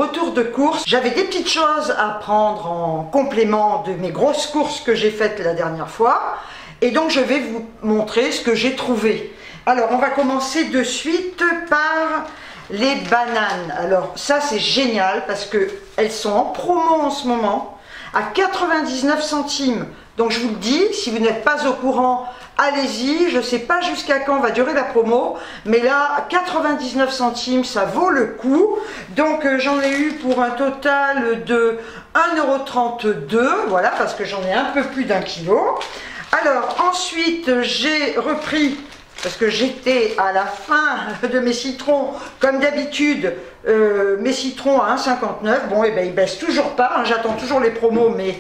retour de course. J'avais des petites choses à prendre en complément de mes grosses courses que j'ai faites la dernière fois. Et donc je vais vous montrer ce que j'ai trouvé. Alors on va commencer de suite par les bananes. Alors ça c'est génial parce qu'elles sont en promo en ce moment à 99 centimes. Donc je vous le dis, si vous n'êtes pas au courant, allez-y. Je ne sais pas jusqu'à quand va durer la promo, mais là, à 99 centimes, ça vaut le coup. Donc j'en ai eu pour un total de 1,32 €, voilà, parce que j'en ai un peu plus d'1 kilo. Alors ensuite, j'ai repris, parce que j'étais à la fin de mes citrons, comme d'habitude, mes citrons à 1,59 €. Bon, et ben ils baissent toujours pas, hein, j'attends toujours les promos, mais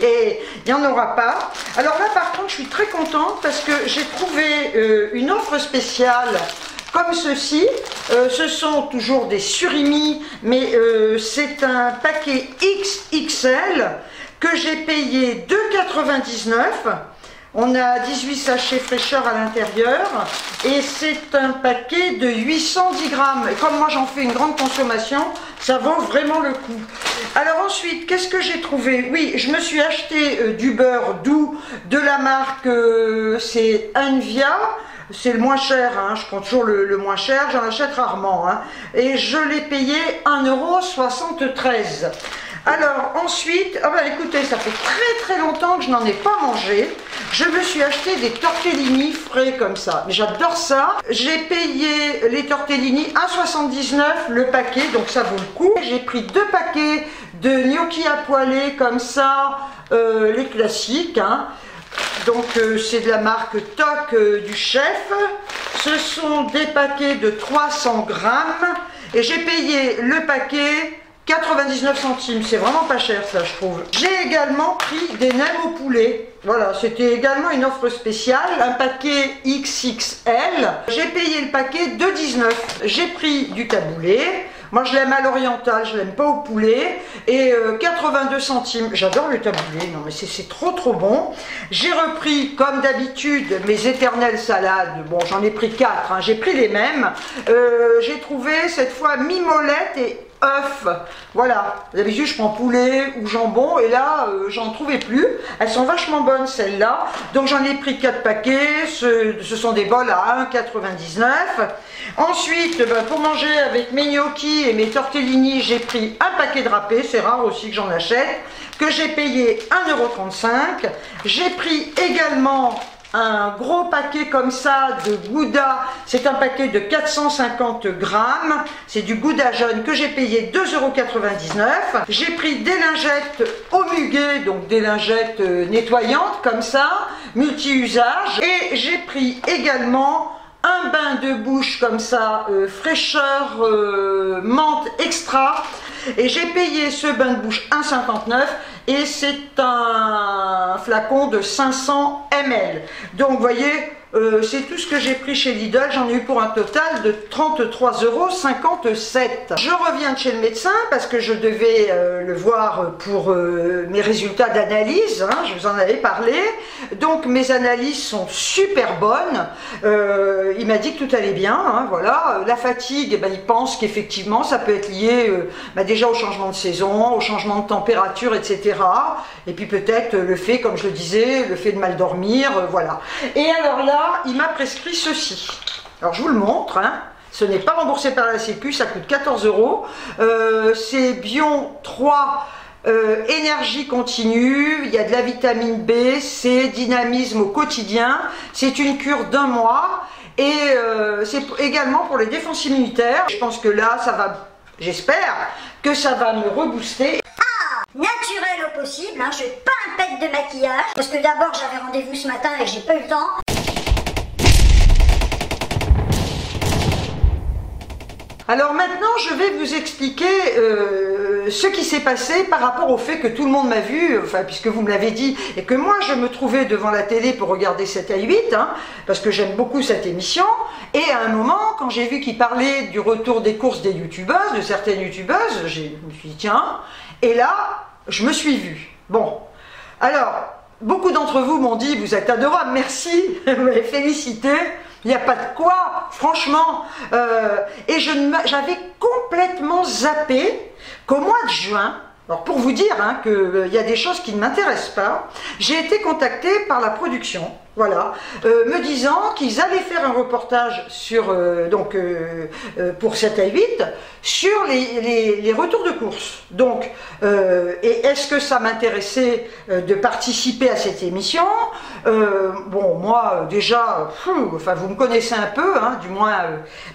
il n'y en aura pas. Alors là, par contre, je suis très contente parce que j'ai trouvé une offre spéciale comme ceci. Ce sont toujours des surimi, mais c'est un paquet XXL que j'ai payé 2,99 €. On a 18 sachets fraîcheur à l'intérieur et c'est un paquet de 810 grammes. Et comme moi j'en fais une grande consommation, ça vaut vraiment le coup. Alors ensuite, qu'est-ce que j'ai trouvé? Oui, je me suis acheté du beurre doux de la marque, c'est Envia. C'est le moins cher, hein, je prends toujours le moins cher, j'en achète rarement. Hein, et je l'ai payé 1,73 €. Alors ensuite, ah bah écoutez, ça fait très longtemps que je n'en ai pas mangé. Je me suis acheté des tortellini frais comme ça. Mais j'adore ça. J'ai payé les tortellini 1,79 € le paquet, donc ça vaut le coup. J'ai pris 2 paquets de gnocchi à poêler comme ça, les classiques. Hein. Donc c'est de la marque Toc du chef. Ce sont des paquets de 300 grammes. Et j'ai payé le paquet 99 centimes, c'est vraiment pas cher ça je trouve. J'ai également pris des nems au poulet. Voilà, c'était également une offre spéciale, un paquet XXL. J'ai payé le paquet 2,19 €. J'ai pris du taboulé. Moi je l'aime à l'oriental, je l'aime pas au poulet. Et 82 centimes. J'adore le taboulé, non mais c'est trop bon. J'ai repris comme d'habitude mes éternelles salades. Bon, j'en ai pris 4, hein. J'ai pris les mêmes. J'ai trouvé cette fois mimolette et œufs. Voilà, d'habitude je prends poulet ou jambon et là j'en trouvais plus. Elles sont vachement bonnes celles-là. Donc j'en ai pris 4 paquets. Ce sont des bols à 1,99 €. Ensuite, ben, pour manger avec mes gnocchis et mes tortellini, j'ai pris un paquet de râpé. C'est rare aussi que j'en achète. Que j'ai payé 1,35 €. J'ai pris également un gros paquet comme ça de gouda, c'est un paquet de 450 grammes, c'est du gouda jaune que j'ai payé 2,99 €. J'ai pris des lingettes au muguet, donc des lingettes nettoyantes comme ça, multi-usage, et j'ai pris également un bain de bouche comme ça, fraîcheur menthe extra, et j'ai payé ce bain de bouche 1,59 € et c'est un flacon de 500 ml. Donc vous voyez, c'est tout ce que j'ai pris chez Lidl. J'en ai eu pour un total de 33,57 €. Je reviens de chez le médecin parce que je devais le voir pour mes résultats d'analyse. Hein, je vous en avais parlé. Donc mes analyses sont super bonnes. Il m'a dit que tout allait bien. Hein, voilà. La fatigue, eh ben, il pense qu'effectivement ça peut être lié déjà au changement de saison, au changement de température, etc. Et puis peut-être le fait, comme je le disais, le fait de mal dormir, voilà. Et alors là, il m'a prescrit ceci. Alors je vous le montre, hein. Ce n'est pas remboursé par la Sécu, ça coûte 14 €. C'est Bion 3 énergie continue, il y a de la vitamine B, C, dynamisme au quotidien. C'est une cure d'1 mois et c'est également pour les défenses immunitaires. Je pense que là, ça va, j'espère que ça va me rebooster. Naturel au possible, hein, je fais pas un pet de maquillage parce que d'abord j'avais rendez-vous ce matin et j'ai pas eu le temps. Alors maintenant je vais vous expliquer ce qui s'est passé par rapport au fait que tout le monde m'a vu, enfin puisque vous me l'avez dit, et que moi je me trouvais devant la télé pour regarder 7 à 8, hein, parce que j'aime beaucoup cette émission, et à un moment quand j'ai vu qu'il parlait du retour des courses des youtubeuses, de certaines youtubeuses, je me suis dit tiens, et là je me suis vue. Bon, alors beaucoup d'entre vous m'ont dit vous êtes adorable, merci, vous m'avez félicité. Il n'y a pas de quoi, franchement. Et j'avais complètement zappé qu'au mois de juin, alors pour vous dire hein, qu'il y a des choses qui ne m'intéressent pas, j'ai été contactée par la production, voilà, me disant qu'ils allaient faire un reportage sur, pour 7 à 8 sur les retours de course. Donc, et est-ce que ça m'intéressait de participer à cette émission? Bon, moi, déjà, enfin, vous me connaissez un peu, hein, du moins,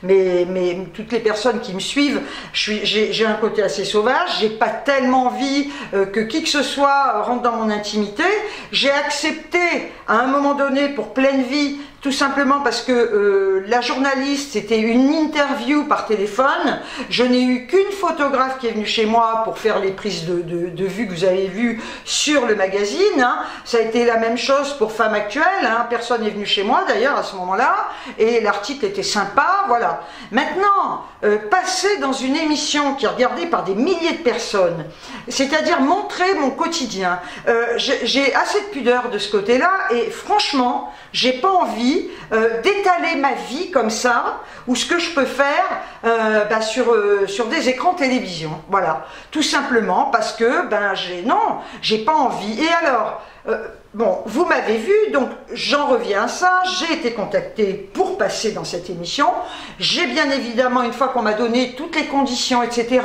mais toutes les personnes qui me suivent, j'ai un côté assez sauvage, j'ai pas tellement envie que qui que ce soit rentre dans mon intimité. J'ai accepté, à un moment donné, pour Pleine Vie, tout simplement parce que la journaliste, c'était une interview par téléphone. Je n'ai eu qu'une photographe qui est venue chez moi pour faire les prises de vue que vous avez vues sur le magazine. Hein. Ça a été la même chose pour Femme Actuelle. Hein. Personne n'est venu chez moi d'ailleurs à ce moment-là. Et l'article était sympa. Voilà. Maintenant, passer dans une émission qui est regardée par des milliers de personnes, c'est-à-dire montrer mon quotidien, j'ai assez de pudeur de ce côté-là. Et franchement, j'ai pas envie d'étaler ma vie comme ça, ou ce que je peux faire sur des écrans de télévision. Voilà, tout simplement parce que j'ai pas envie. Et alors, bon, vous m'avez vu, donc j'en reviens à ça. J'ai été contactée pour passer dans cette émission. J'ai bien évidemment, une fois qu'on m'a donné toutes les conditions, etc.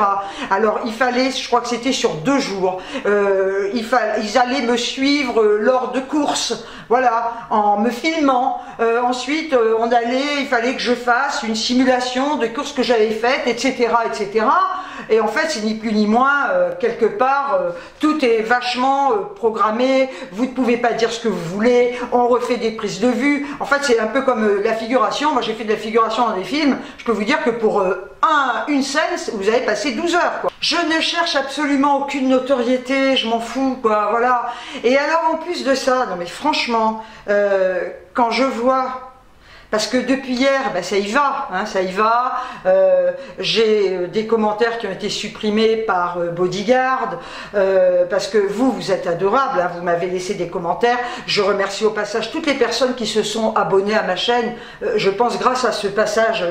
Alors il fallait, je crois que c'était sur 2 jours, ils allaient me suivre lors de courses, voilà, en me filmant. Ensuite, il fallait que je fasse une simulation de courses que j'avais faites, etc., etc. Et en fait, c'est ni plus ni moins, quelque part, tout est vachement programmé. Vous ne pouvez pas dire ce que vous voulez, on refait des prises de vue. En fait, c'est un peu comme la figuration. Moi, j'ai fait de la figuration dans des films. Je peux vous dire que pour une scène, vous avez passé 12 heures, quoi. Je ne cherche absolument aucune notoriété, je m'en fous, quoi, voilà. Et alors, en plus de ça, non mais franchement, quand je vois... Parce que depuis hier, ça y va, hein, ça y va. J'ai des commentaires qui ont été supprimés par Bodyguard, parce que vous êtes adorables, hein, vous m'avez laissé des commentaires. Je remercie au passage toutes les personnes qui se sont abonnées à ma chaîne, je pense grâce à ce passage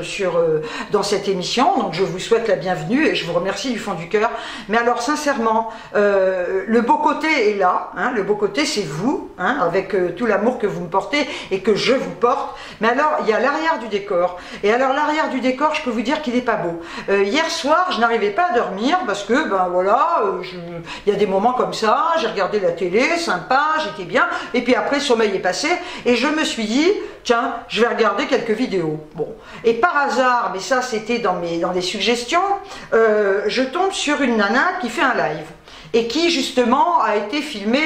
dans cette émission. Donc je vous souhaite la bienvenue et je vous remercie du fond du cœur. Mais alors sincèrement, le beau côté est là, hein, le beau côté c'est vous, hein, avec tout l'amour que vous me portez et que je vous porte. Mais alors, il y a l'arrière du décor. Et alors, l'arrière du décor, je peux vous dire qu'il n'est pas beau. Hier soir, je n'arrivais pas à dormir parce que, il y a des moments comme ça, j'ai regardé la télé, sympa, j'étais bien. Et puis après, le sommeil est passé. Et je me suis dit, tiens, je vais regarder quelques vidéos. Bon. Et par hasard, mais ça, c'était dans les suggestions, je tombe sur une nana qui fait un live. Et qui justement a été filmée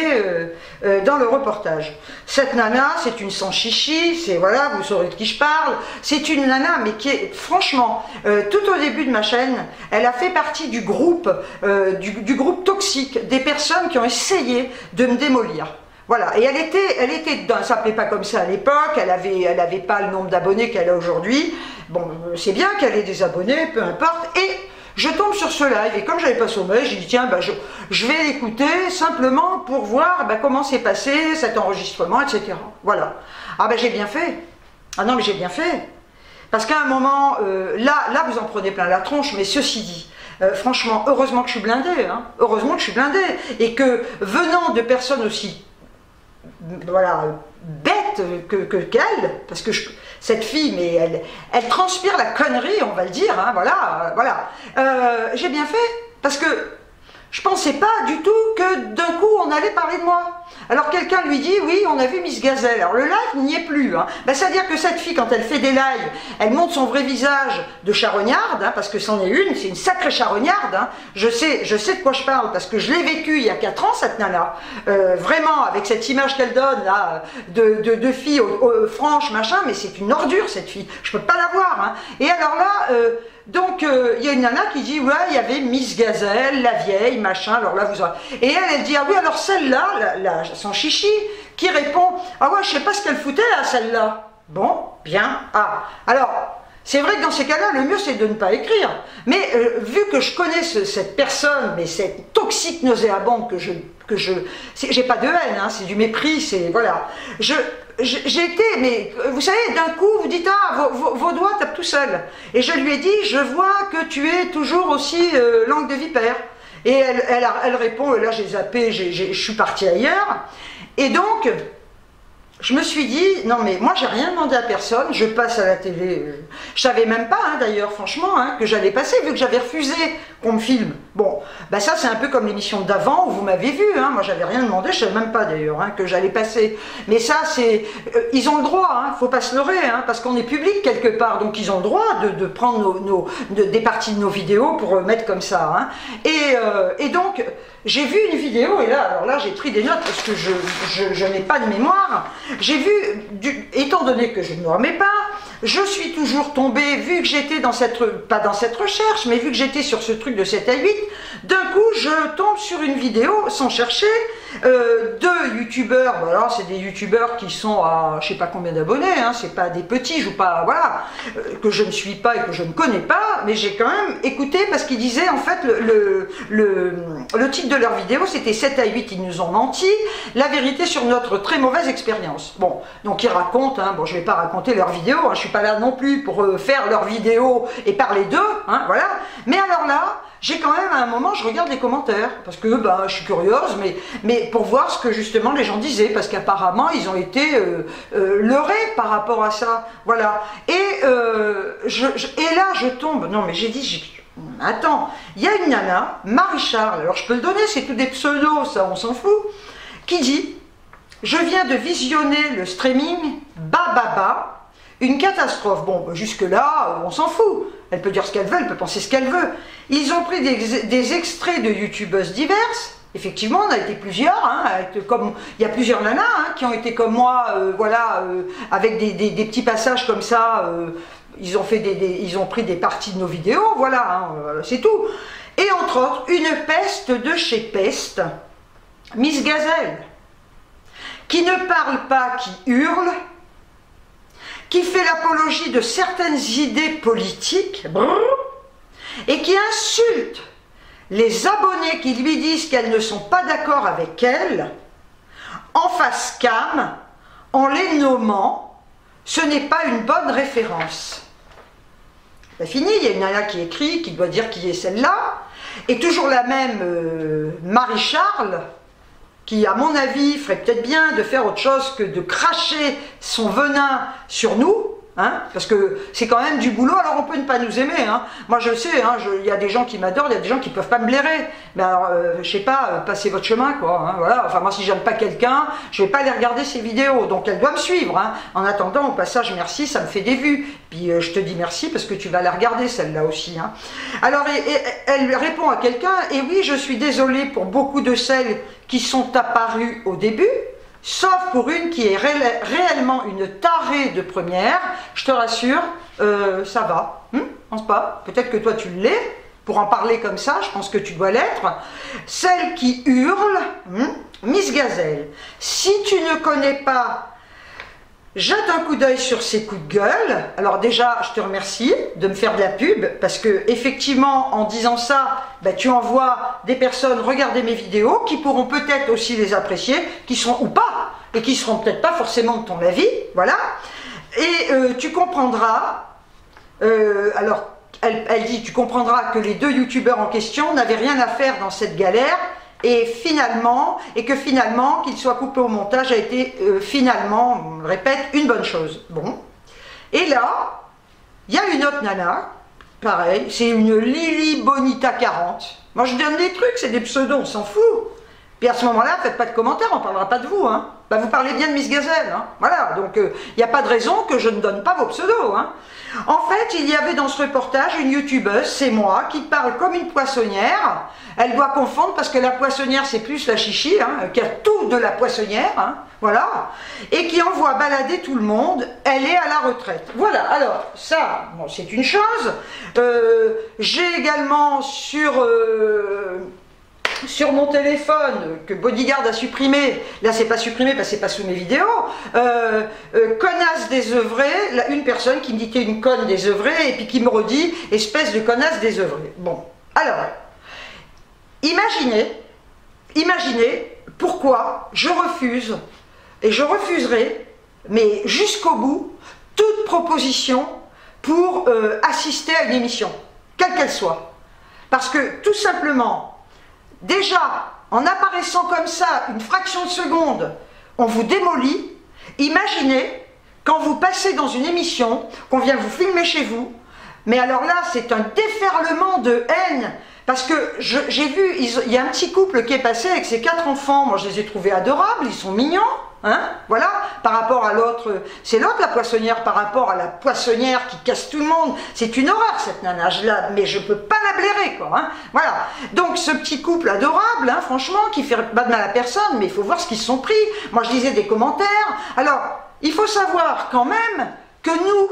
dans le reportage. Cette nana, c'est une sans chichi, c'est voilà, vous saurez de qui je parle. C'est une nana, mais qui est franchement, tout au début de ma chaîne, elle a fait partie du groupe groupe toxique, des personnes qui ont essayé de me démolir. Voilà, et elle était dedans, elle s'appelait pas comme ça à l'époque, elle avait pas le nombre d'abonnés qu'elle a aujourd'hui. Bon, c'est bien qu'elle ait des abonnés, peu importe. Et je tombe sur ce live et comme j'avais pas sommeil, j'ai dit tiens, je vais l'écouter simplement pour voir comment s'est passé cet enregistrement, etc. Voilà. Ah j'ai bien fait. Ah non mais j'ai bien fait. Parce qu'à un moment, là vous en prenez plein la tronche, mais ceci dit, franchement, heureusement que je suis blindée, hein, heureusement que je suis blindée. Et que venant de personnes aussi, voilà, bêtes qu'elle, parce que cette fille, mais elle transpire la connerie, on va le dire, hein, voilà. J'ai bien fait, parce que je pensais pas du tout que d'un coup on allait parler de moi. Alors quelqu'un lui dit, oui, on a vu Miss Gazelle. Alors le live n'y est plus. Hein. C'est-à-dire que cette fille, quand elle fait des lives, elle montre son vrai visage de charognarde, hein, parce que c'en est une, c'est une sacrée charognarde. Hein. Je sais de quoi je parle, parce que je l'ai vécu il y a 4 ans, cette nana. Vraiment, avec cette image qu'elle donne, là, de fille franche, machin, mais c'est une ordure, cette fille. Je peux pas la voir. Hein. Et alors là... donc, il y a une nana qui dit, ouais, il y avait Miss Gazelle, la vieille, machin, alors là, vous aurez... Et elle dit, ah oui, alors celle-là, son chichi, qui répond, ah ouais, je sais pas ce qu'elle foutait, là, celle-là. Bon, bien, ah. Alors, C'est vrai que dans ces cas-là, le mieux c'est de ne pas écrire. Mais vu que je connais cette personne, mais cette toxique nauséabonde j'ai pas de haine, hein, c'est du mépris, c'est voilà. J'ai été, mais vous savez, d'un coup, vous dites ah, vos doigts tapent tout seuls. Et je lui ai dit, je vois que tu es toujours aussi langue de vipère. Et elle répond, et là j'ai zappé, je suis partie ailleurs. Et donc, je me suis dit, non mais moi j'ai rien demandé à personne, je passe à la télé. Je savais même pas hein, d'ailleurs, franchement, hein, que j'allais passer, vu que j'avais refusé qu'on me filme. Bon, bah ça c'est un peu comme l'émission d'avant où vous m'avez vu, hein, moi j'avais rien demandé, je savais même pas d'ailleurs hein, que j'allais passer. Mais ça c'est, ils ont le droit, hein, faut pas se leurrer, hein, parce qu'on est public quelque part, donc ils ont le droit de prendre des parties de nos vidéos pour mettre comme ça. Hein. Et donc, j'ai vu une vidéo, et là, alors là j'ai pris des notes parce que je n'ai pas de mémoire. J'ai vu, étant donné que je ne dormais pas, je suis toujours tombée, vu que j'étais dans pas dans cette recherche, mais vu que j'étais sur ce truc de 7 à 8, d'un coup je tombe sur une vidéo, sans chercher, deux youtubeurs, voilà, c'est des youtubeurs qui sont à je sais pas combien d'abonnés, hein, c'est pas des petits, je joue pas, voilà, que je ne suis pas et que je ne connais pas, mais j'ai quand même écouté parce qu'ils disaient en fait le titre de leur vidéo c'était 7 à 8, ils nous ont menti, la vérité sur notre très mauvaise expérience. Bon, donc ils racontent, hein, bon je vais pas raconter leur vidéo, hein, je suis pas là non plus pour faire leur vidéo et parler d'eux, hein, voilà, mais alors là, j'ai quand même à un moment, je regarde les commentaires, parce que bah, je suis curieuse, mais pour voir ce que justement les gens disaient, parce qu'apparemment ils ont été leurrés par rapport à ça, voilà. Et là je tombe, non mais j'ai dit, attends, il y a une nana, Marie-Charles, alors je peux le donner, c'est tout des pseudos, ça on s'en fout, qui dit, je viens de visionner le streaming, Bababa, une catastrophe. Bon, jusque-là, on s'en fout. Elle peut dire ce qu'elle veut, elle peut penser ce qu'elle veut. Ils ont pris des extraits de youtubeuses diverses. Effectivement, on a été plusieurs, hein, comme il y a plusieurs nanas hein, qui ont été comme moi, voilà, avec des petits passages comme ça. Ils ont pris des parties de nos vidéos, voilà, hein, c'est tout. Et entre autres, une peste de chez Peste, Miss Gazelle, qui ne parle pas, qui hurle, qui fait l'apologie de certaines idées politiques, et qui insulte les abonnés qui lui disent qu'elles ne sont pas d'accord avec elle, en face cam, en les nommant, ce n'est pas une bonne référence. C'est fini, il y a une nana qui écrit, qui doit dire qui est celle-là, et toujours la même Marie-Charles, qui à mon avis ferait peut-être bien de faire autre chose que de cracher son venin sur nous, hein, parce que c'est quand même du boulot. Alors on peut ne pas nous aimer, hein. Moi je sais, hein, il y a des gens qui m'adorent, il y a des gens qui ne peuvent pas me blairer, mais alors je sais pas, passez votre chemin quoi, hein, voilà. Enfin moi si j'aime pas quelqu'un, je vais pas aller regarder ses vidéos, donc elle doit me suivre, hein. En attendant au passage merci, ça me fait des vues, puis je te dis merci parce que tu vas la regarder celle-là aussi, hein. Alors elle répond à quelqu'un, et oui je suis désolée pour beaucoup de celles qui sont apparues au début, sauf pour une qui est réellement une tarée de première, je te rassure, ça va, pense pas, peut-être que toi tu l'es, pour en parler comme ça, je pense que tu dois l'être. Celle qui hurle, Miss Gazelle, si tu ne connais pas, jette un coup d'œil sur ses coups de gueule. Alors déjà, je te remercie de me faire de la pub, parce que effectivement, en disant ça, bah, tu envoies des personnes regarder mes vidéos, qui pourront peut-être aussi les apprécier, qui seront ou pas, et qui seront peut-être pas forcément de ton avis, voilà. Et tu comprendras, alors elle dit, tu comprendras que les deux youtubeurs en question n'avaient rien à faire dans cette galère, et que finalement, qu'il soit coupé au montage a été finalement, on le répète, une bonne chose. Bon. Et là, il y a une autre nana, pareil, c'est une Lily Bonita 40. Moi je donne des trucs, c'est des pseudos, on s'en fout. Puis à ce moment-là, faites pas de commentaires, on parlera pas de vous, hein. Bah, vous parlez bien de Miss Gazelle, hein. Voilà, donc il n'y a pas de raison que je ne donne pas vos pseudos, hein. En fait, il y avait dans ce reportage une youtubeuse, c'est moi, qui parle comme une poissonnière. Elle doit confondre parce que la poissonnière, c'est plus la chichi, hein, qui a tout de la poissonnière, hein, voilà, et qui envoie balader tout le monde. Elle est à la retraite. Voilà, alors, ça, bon, c'est une chose. J'ai également sur sur mon téléphone, que Bodyguard a supprimé, là c'est pas supprimé parce que c'est pas sous mes vidéos, connasse désœuvrée, là, une personne qui me dit t'es une conne désœuvrée et puis qui me redit espèce de connasse désœuvrée. Bon, alors, imaginez pourquoi je refuse, et je refuserai, mais jusqu'au bout, toute proposition pour assister à une émission, quelle qu'elle soit. Parce que tout simplement, déjà, en apparaissant comme ça, une fraction de seconde, on vous démolit. Imaginez, quand vous passez dans une émission, qu'on vient vous filmer chez vous, mais alors là, c'est un déferlement de haine, parce que j'ai vu, il y a un petit couple qui est passé avec ses 4 enfants, moi je les ai trouvés adorables, ils sont mignons, hein, voilà, par rapport à l'autre, c'est l'autre la poissonnière, par rapport à la poissonnière qui casse tout le monde, c'est une horreur cette nana, mais je peux pas la blairer, quoi, hein, voilà. Donc ce petit couple adorable, hein, franchement, qui fait pas de mal à personne, mais il faut voir ce qu'ils se sont pris. Moi je lisais des commentaires, alors il faut savoir quand même que nous,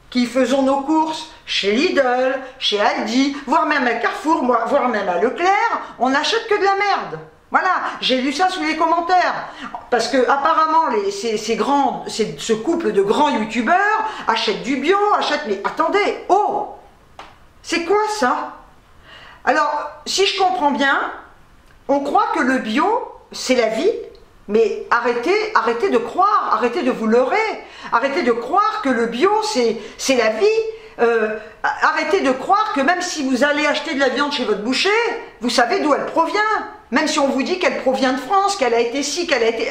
qui faisons nos courses chez Lidl, chez Aldi, voire même à Carrefour, voire même à Leclerc, on n'achète que de la merde. Voilà, j'ai lu ça sous les commentaires. Parce que apparemment, ce couple de grands youtubeurs achètent du bio, mais attendez, oh, c'est quoi ça? Alors, si je comprends bien, on croit que le bio, c'est la vie. Mais arrêtez de croire, arrêtez de vous leurrer, arrêtez de croire que le bio c'est la vie, arrêtez de croire que même si vous allez acheter de la viande chez votre boucher, vous savez d'où elle provient, même si on vous dit qu'elle provient de France, qu'elle a été ci, qu'elle a été...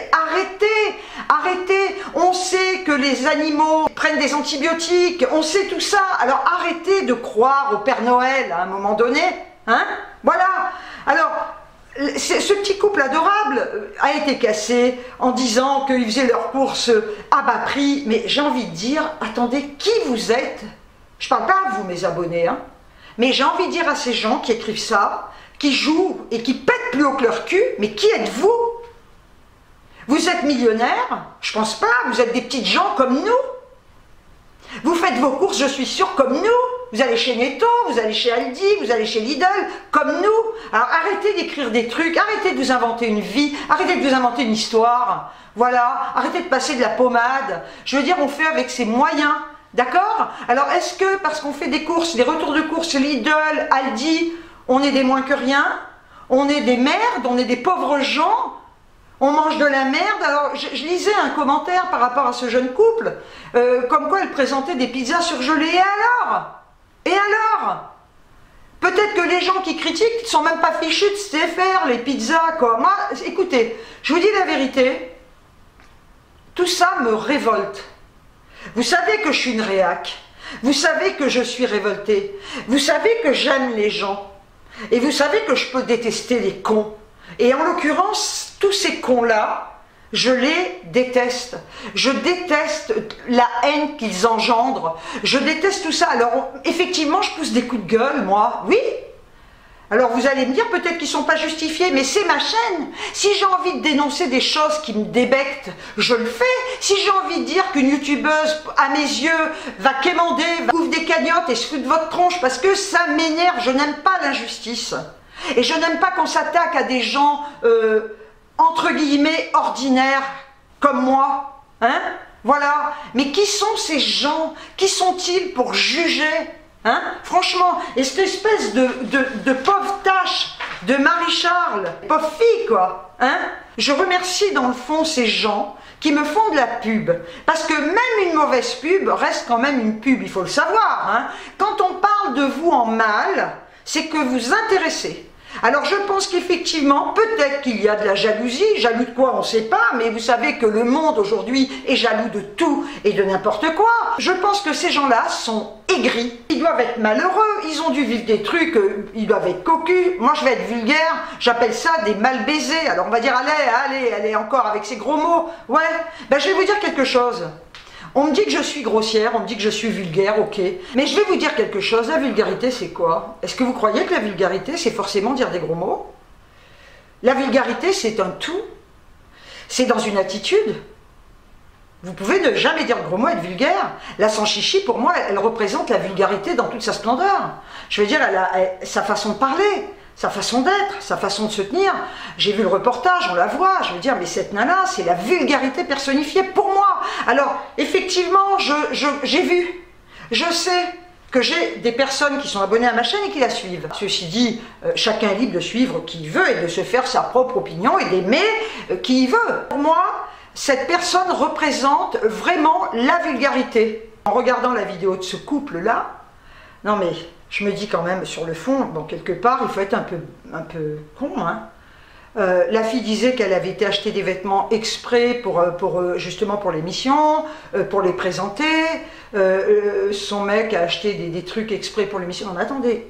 Arrêtez, on sait que les animaux prennent des antibiotiques, on sait tout ça, alors arrêtez de croire au Père Noël à un moment donné, hein, voilà, alors... Ce petit couple adorable a été cassé en disant qu'ils faisaient leurs courses à bas prix, mais j'ai envie de dire, attendez, qui vous êtes? Je parle pas à vous, mes abonnés, hein, mais j'ai envie de dire à ces gens qui écrivent ça, qui jouent et qui pètent plus haut que leur cul, mais qui êtes-vous? Vous êtes millionnaires? Je pense pas, vous êtes des petites gens comme nous. Vous faites vos courses, je suis sûre, comme nous. Vous allez chez Netto, vous allez chez Aldi, vous allez chez Lidl, comme nous. Alors arrêtez d'écrire des trucs, arrêtez de vous inventer une vie, arrêtez de vous inventer une histoire. Voilà, arrêtez de passer de la pommade. Je veux dire, on fait avec ses moyens, d'accord? Alors est-ce que parce qu'on fait des courses, des retours de courses Lidl, Aldi, on est des moins que rien? On est des merdes, on est des pauvres gens? On mange de la merde. Alors, je lisais un commentaire par rapport à ce jeune couple, comme quoi elle présentait des pizzas surgelées. Et alors peut-être que les gens qui critiquent ne sont même pas fichus de se faire les pizzas, quoi. Moi, écoutez, je vous dis la vérité, tout ça me révolte. Vous savez que je suis une réac. Vous savez que je suis révoltée. Vous savez que j'aime les gens. Et vous savez que je peux détester les cons. Et en l'occurrence, tous ces cons-là, je les déteste. Je déteste la haine qu'ils engendrent. Je déteste tout ça. Alors, effectivement, je pousse des coups de gueule, moi. Oui. Alors, vous allez me dire peut-être qu'ils ne sont pas justifiés, mais c'est ma chaîne. Si j'ai envie de dénoncer des choses qui me débectent, je le fais. Si j'ai envie de dire qu'une youtubeuse, à mes yeux, va quémander, va ouvrir des cagnottes et se foutre de votre tronche, parce que ça m'énerve. Je n'aime pas l'injustice. Et je n'aime pas qu'on s'attaque à des gens... entre guillemets ordinaires comme moi, hein, voilà, mais qui sont ces gens, qui sont-ils pour juger, hein, franchement, et cette espèce de pauvre tâche de Marie-Charles, pauvre fille quoi, hein, je remercie dans le fond ces gens qui me font de la pub, parce que même une mauvaise pub reste quand même une pub, il faut le savoir, hein, quand on parle de vous en mal, c'est que vous intéressez. Alors je pense qu'effectivement, peut-être qu'il y a de la jalousie, jaloux de quoi on ne sait pas, mais vous savez que le monde aujourd'hui est jaloux de tout et de n'importe quoi. Je pense que ces gens-là sont aigris, ils doivent être malheureux, ils ont dû vivre des trucs, ils doivent être cocus. Moi je vais être vulgaire, j'appelle ça des mal baisés. Alors on va dire, allez, elle est encore avec ces gros mots. Ouais, ben je vais vous dire quelque chose. On me dit que je suis grossière, on me dit que je suis vulgaire, ok. Mais je vais vous dire quelque chose, la vulgarité c'est quoi? Est-ce que vous croyez que la vulgarité c'est forcément dire des gros mots? La vulgarité c'est un tout. C'est dans une attitude. Vous pouvez ne jamais dire de gros mots et être vulgaire. La sans chichi pour moi elle représente la vulgarité dans toute sa splendeur. Je veux dire, elle a sa façon de parler. sa façon d'être, sa façon de se tenir. J'ai vu le reportage, on la voit, je veux dire, mais cette nana, c'est la vulgarité personnifiée pour moi. Alors, effectivement, j'ai vu, je sais que j'ai des personnes qui sont abonnées à ma chaîne et qui la suivent. Ceci dit, chacun est libre de suivre qui il veut et de se faire sa propre opinion et d'aimer qui il veut. Pour moi, cette personne représente vraiment la vulgarité. En regardant la vidéo de ce couple-là, non mais je me dis quand même sur le fond, bon quelque part il faut être un peu con, hein. La fille disait qu'elle avait été acheter des vêtements exprès justement pour l'émission, pour les présenter. Son mec a acheté des trucs exprès pour l'émission. Non mais attendez,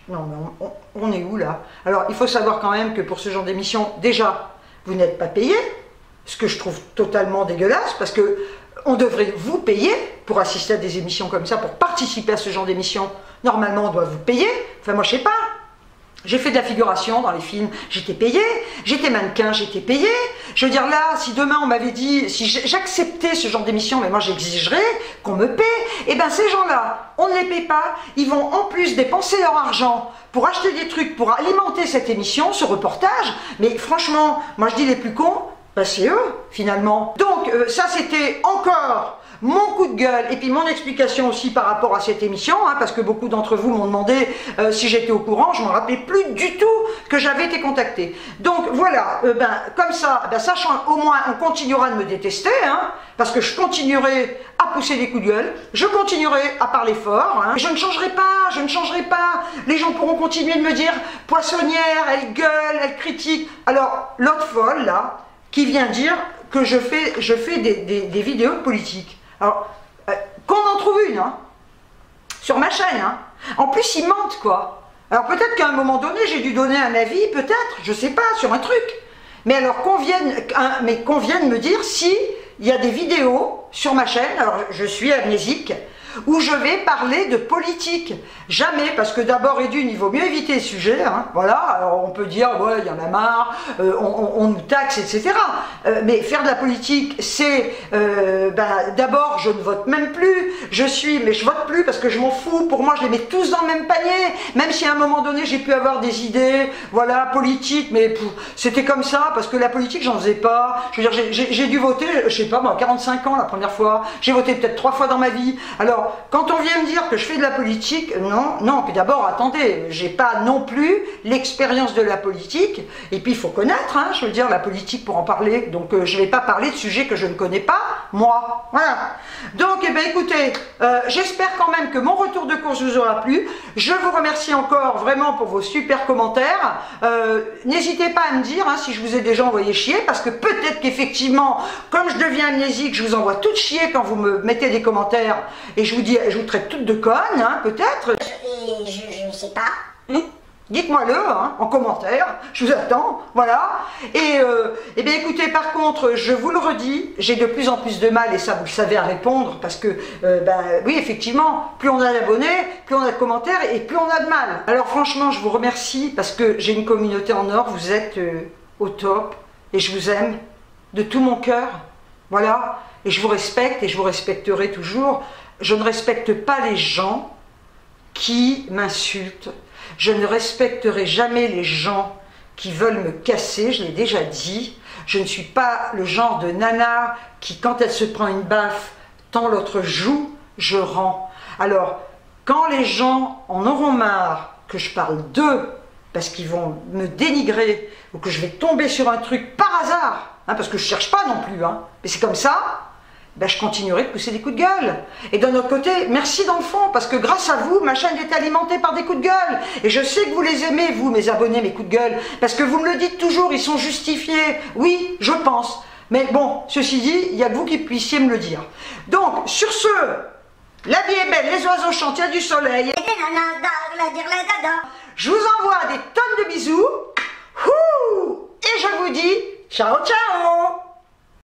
non mais on est où là? Alors il faut savoir quand même que pour ce genre d'émission, déjà, vous n'êtes pas payé, ce que je trouve totalement dégueulasse, parce que on devrait vous payer pour assister à des émissions comme ça, pour participer à ce genre d'émission. Normalement, on doit vous payer. Enfin, moi, je sais pas. J'ai fait de la figuration dans les films, j'étais payée. J'étais mannequin, j'étais payée. Je veux dire, là, si demain on m'avait dit, si j'acceptais ce genre d'émission, mais moi j'exigerais qu'on me paie, et bien ces gens-là, on ne les paie pas. Ils vont en plus dépenser leur argent pour acheter des trucs, pour alimenter cette émission, ce reportage. Mais franchement, moi je dis les plus cons, ben c'est eux, finalement. Donc, ça c'était encore mon coup de gueule et puis mon explication aussi par rapport à cette émission, hein, parce que beaucoup d'entre vous m'ont demandé si j'étais au courant, je ne me rappelais plus du tout que j'avais été contactée. Donc voilà, comme ça, sachant au moins on continuera de me détester, hein, parce que je continuerai à pousser des coups de gueule, je continuerai à parler fort, hein, je ne changerai pas, les gens pourront continuer de me dire poissonnière, elle gueule, elle critique. Alors l'autre folle là, qui vient dire que je fais des vidéos politiques. Alors, qu'on en trouve une, hein, sur ma chaîne, hein. En plus, ils mentent, quoi. Alors, peut-être qu'à un moment donné, j'ai dû donner un avis, peut-être, je sais pas, sur un truc. Mais alors, qu'on vienne me dire si il y a des vidéos sur ma chaîne, alors je suis amnésique, où je vais parler de politique. Jamais, parce que d'abord et d'une, il vaut mieux éviter le sujet, hein, voilà, alors on peut dire, ouais, il y en a marre, on nous taxe, etc. Mais faire de la politique, c'est, d'abord, je ne vote même plus, mais je vote plus parce que je m'en fous, pour moi, je les mets tous dans le même panier, même si à un moment donné, j'ai pu avoir des idées, voilà, politiques, mais c'était comme ça, parce que la politique, j'en faisais pas, je veux dire, j'ai dû voter, je sais pas, moi, 45 ans la première fois, j'ai voté peut-être 3 fois dans ma vie, alors, quand on vient me dire que je fais de la politique, non, puis d'abord, attendez, j'ai pas non plus l'expérience de la politique, et puis il faut connaître, hein, je veux dire, la politique pour en parler, donc je vais pas parler de sujets que je ne connais pas, moi, voilà. Donc, eh bien, écoutez, j'espère quand même que mon retour de course vous aura plu, je vous remercie encore vraiment pour vos super commentaires, n'hésitez pas à me dire hein, si je vous ai déjà envoyé chier, parce que peut-être qu'effectivement, comme je deviens amnésique, je vous envoie toutes chier quand vous me mettez des commentaires, et je vous traite toutes de connes, hein, peut-être. Je ne sais pas. Dites-moi-le hein, en commentaire, je vous attends, voilà. Et bien écoutez, par contre, je vous le redis, j'ai de plus en plus de mal, et ça vous le savez, à répondre, parce que, oui, effectivement, plus on a d'abonnés, plus on a de commentaires, et plus on a de mal. Alors franchement, je vous remercie, parce que j'ai une communauté en or, vous êtes au top, et je vous aime de tout mon cœur, voilà. Et je vous respecte, et je vous respecterai toujours. Je ne respecte pas les gens qui m'insultent. Je ne respecterai jamais les gens qui veulent me casser, je l'ai déjà dit. Je ne suis pas le genre de nana qui, quand elle se prend une baffe, tend l'autre joue, je rends. Alors, quand les gens en auront marre que je parle d'eux, parce qu'ils vont me dénigrer, ou que je vais tomber sur un truc par hasard, hein, parce que je ne cherche pas non plus, hein, mais c'est comme ça, ben je continuerai de pousser des coups de gueule. Et d'un autre côté, merci dans le fond, parce que grâce à vous, ma chaîne est alimentée par des coups de gueule. Et je sais que vous les aimez, vous, mes abonnés, mes coups de gueule, parce que vous me le dites toujours, ils sont justifiés. Oui, je pense. Mais bon, ceci dit, il n'y a que vous qui puissiez me le dire. Donc, sur ce, la vie est belle, les oiseaux chantent, il y a du soleil. Je vous envoie des tonnes de bisous. Et je vous dis, ciao, ciao.